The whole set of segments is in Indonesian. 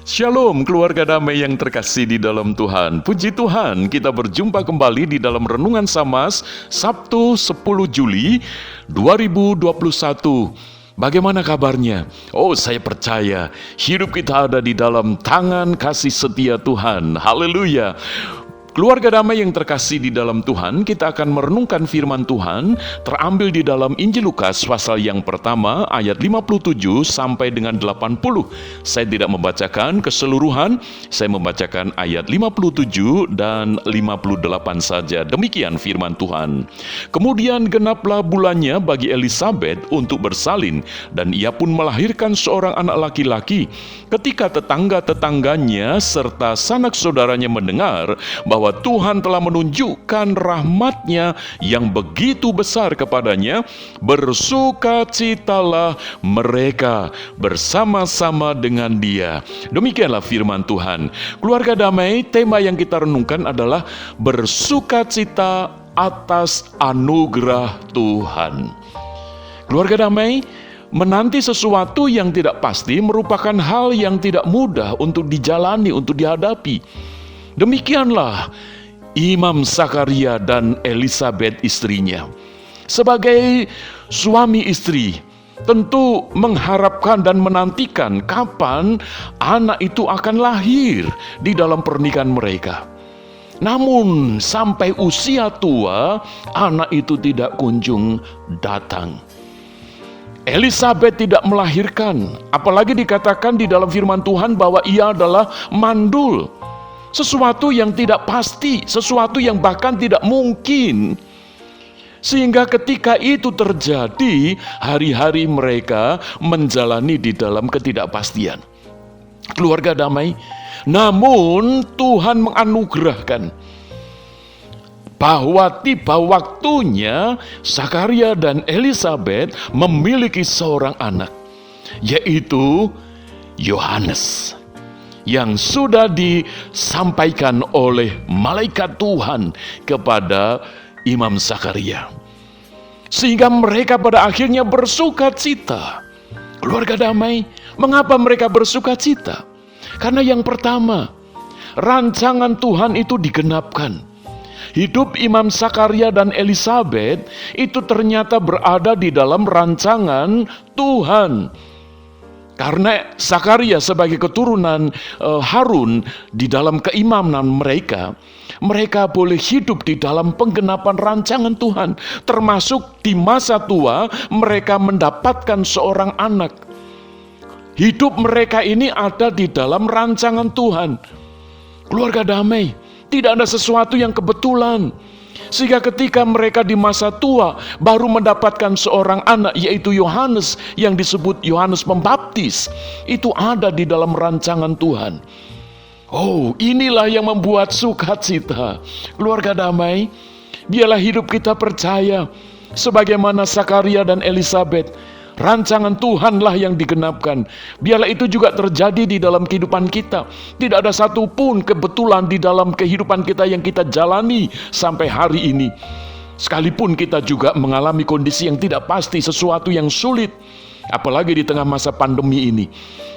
Shalom keluarga damai yang terkasih di dalam Tuhan. Puji Tuhan, kita berjumpa kembali di dalam Renungan Samas Sabtu 10 Juli 2021. Bagaimana kabarnya? Oh, saya percaya hidup kita ada di dalam tangan kasih setia Tuhan. Haleluya. Keluarga damai yang terkasih di dalam Tuhan, kita akan merenungkan firman Tuhan terambil di dalam Injil Lukas pasal yang pertama ayat 57 sampai dengan 80. Saya tidak membacakan keseluruhan, saya membacakan ayat 57 dan 58 saja. Demikian firman Tuhan. Kemudian genaplah bulannya bagi Elisabet untuk bersalin, dan ia pun melahirkan seorang anak laki-laki. Ketika tetangga-tetangganya serta sanak saudaranya mendengar bahwa Tuhan telah menunjukkan rahmat-Nya yang begitu besar kepadanya, bersukacitalah mereka bersama-sama dengan dia. Demikianlah firman Tuhan. Keluarga damai, tema yang kita renungkan adalah bersukacita atas anugerah Tuhan. Keluarga damai, menanti sesuatu yang tidak pasti merupakan hal yang tidak mudah untuk dijalani, untuk dihadapi. Demikianlah Imam Zakaria dan Elisabet istrinya. Sebagai suami istri, tentu mengharapkan dan menantikan kapan anak itu akan lahir di dalam pernikahan mereka. Namun sampai usia tua, anak itu tidak kunjung datang. Elisabet tidak melahirkan, apalagi dikatakan di dalam firman Tuhan bahwa ia adalah mandul. Sesuatu yang tidak pasti, sesuatu yang bahkan tidak mungkin. Sehingga ketika itu terjadi, hari-hari mereka menjalani di dalam ketidakpastian. Keluarga damai, namun Tuhan menganugerahkan bahwa tiba waktunya Zakaria dan Elisabet memiliki seorang anak, yaitu Yohanes, yang sudah disampaikan oleh malaikat Tuhan kepada Imam Zakaria. Sehingga mereka pada akhirnya bersukacita. Keluarga damai, mengapa mereka bersukacita? Karena yang pertama, rancangan Tuhan itu digenapkan. Hidup Imam Zakaria dan Elisabet itu ternyata berada di dalam rancangan Tuhan. Karena Zakaria sebagai keturunan Harun di dalam keimaman mereka boleh hidup di dalam penggenapan rancangan Tuhan. Termasuk di masa tua mereka mendapatkan seorang anak. Hidup mereka ini ada di dalam rancangan Tuhan. Keluarga damai, tidak ada sesuatu yang kebetulan. Sehingga ketika mereka di masa tua baru mendapatkan seorang anak, yaitu Yohanes, yang disebut Yohanes Pembaptis, itu ada di dalam rancangan Tuhan. Oh, inilah yang membuat sukacita. Keluarga damai, biarlah hidup kita percaya sebagaimana Zakaria dan Elisabet, rancangan Tuhanlah yang digenapkan. Biarlah itu juga terjadi di dalam kehidupan kita. Tidak ada satupun kebetulan di dalam kehidupan kita yang kita jalani sampai hari ini. Sekalipun kita juga mengalami kondisi yang tidak pasti, sesuatu yang sulit, apalagi di tengah masa pandemi ini.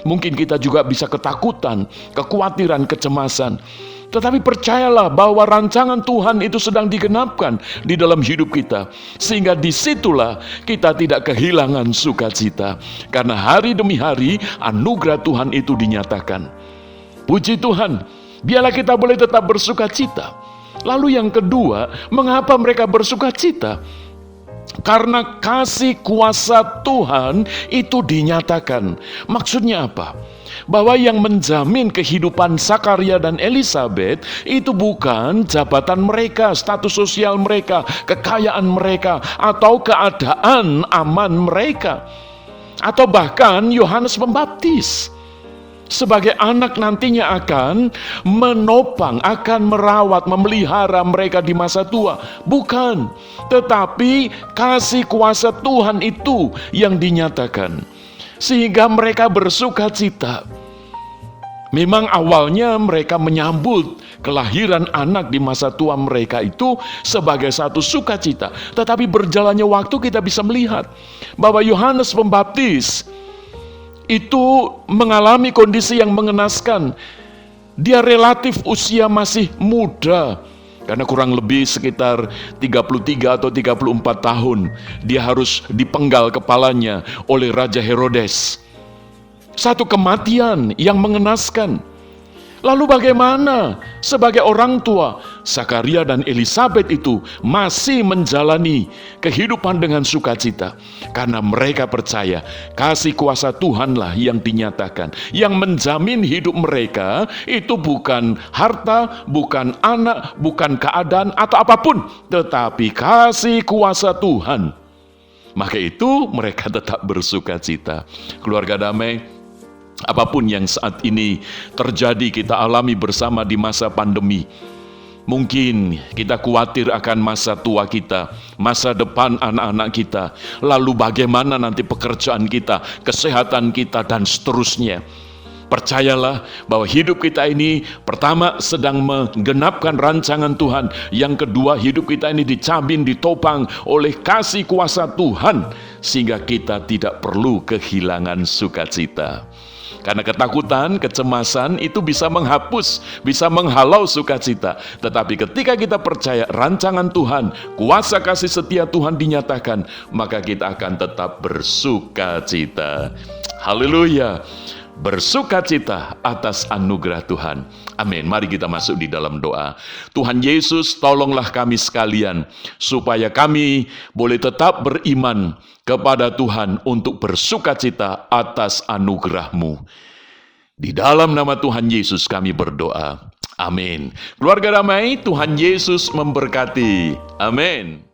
Mungkin kita juga bisa ketakutan, kekhawatiran, kecemasan. Tetapi percayalah bahwa rancangan Tuhan itu sedang digenapkan di dalam hidup kita. Sehingga disitulah kita tidak kehilangan sukacita. Karena hari demi hari anugerah Tuhan itu dinyatakan. Puji Tuhan, biarlah kita boleh tetap bersukacita. Lalu yang kedua, mengapa mereka bersukacita? Karena kasih kuasa Tuhan itu dinyatakan. Maksudnya apa? Bahwa yang menjamin kehidupan Zakaria dan Elisabet itu bukan jabatan mereka, status sosial mereka, kekayaan mereka, atau keadaan aman mereka, atau bahkan Yohanes Pembaptis sebagai anak nantinya akan menopang, akan merawat, memelihara mereka di masa tua. Bukan, tetapi kasih kuasa Tuhan itu yang dinyatakan. Sehingga mereka bersukacita. Memang awalnya mereka menyambut kelahiran anak di masa tua mereka itu sebagai satu sukacita. Tetapi berjalannya waktu kita bisa melihat bahwa Yohanes Pembaptis itu mengalami kondisi yang mengenaskan. Dia relatif usia masih muda, karena kurang lebih sekitar 33 atau 34 tahun. Dia harus dipenggal kepalanya oleh Raja Herodes. Satu kematian yang mengenaskan. Lalu bagaimana sebagai orang tua, Zakaria dan Elisabet itu masih menjalani kehidupan dengan sukacita, karena mereka percaya kasih kuasa Tuhanlah yang dinyatakan. Yang menjamin hidup mereka itu bukan harta, bukan anak, bukan keadaan atau apapun, tetapi kasih kuasa Tuhan. Maka itu mereka tetap bersukacita. Keluarga damai, apapun yang saat ini terjadi kita alami bersama di masa pandemi. Mungkin kita khawatir akan masa tua kita, masa depan anak-anak kita, lalu bagaimana nanti pekerjaan kita, kesehatan kita, dan seterusnya. Percayalah bahwa hidup kita ini pertama sedang menggenapkan rancangan Tuhan. Yang kedua, hidup kita ini dicabin, ditopang oleh kasih kuasa Tuhan, sehingga kita tidak perlu kehilangan sukacita. Karena ketakutan, kecemasan itu bisa menghapus, bisa menghalau sukacita. Tetapi ketika kita percaya rancangan Tuhan, kuasa kasih setia Tuhan dinyatakan, maka kita akan tetap bersukacita. Haleluya! Bersukacita atas anugerah Tuhan. Amin. Mari kita masuk di dalam doa. Tuhan Yesus, tolonglah kami sekalian, supaya kami boleh tetap beriman kepada Tuhan untuk bersukacita atas anugerah-Mu. Di dalam nama Tuhan Yesus kami berdoa. Amin. Keluarga damai, Tuhan Yesus memberkati. Amin.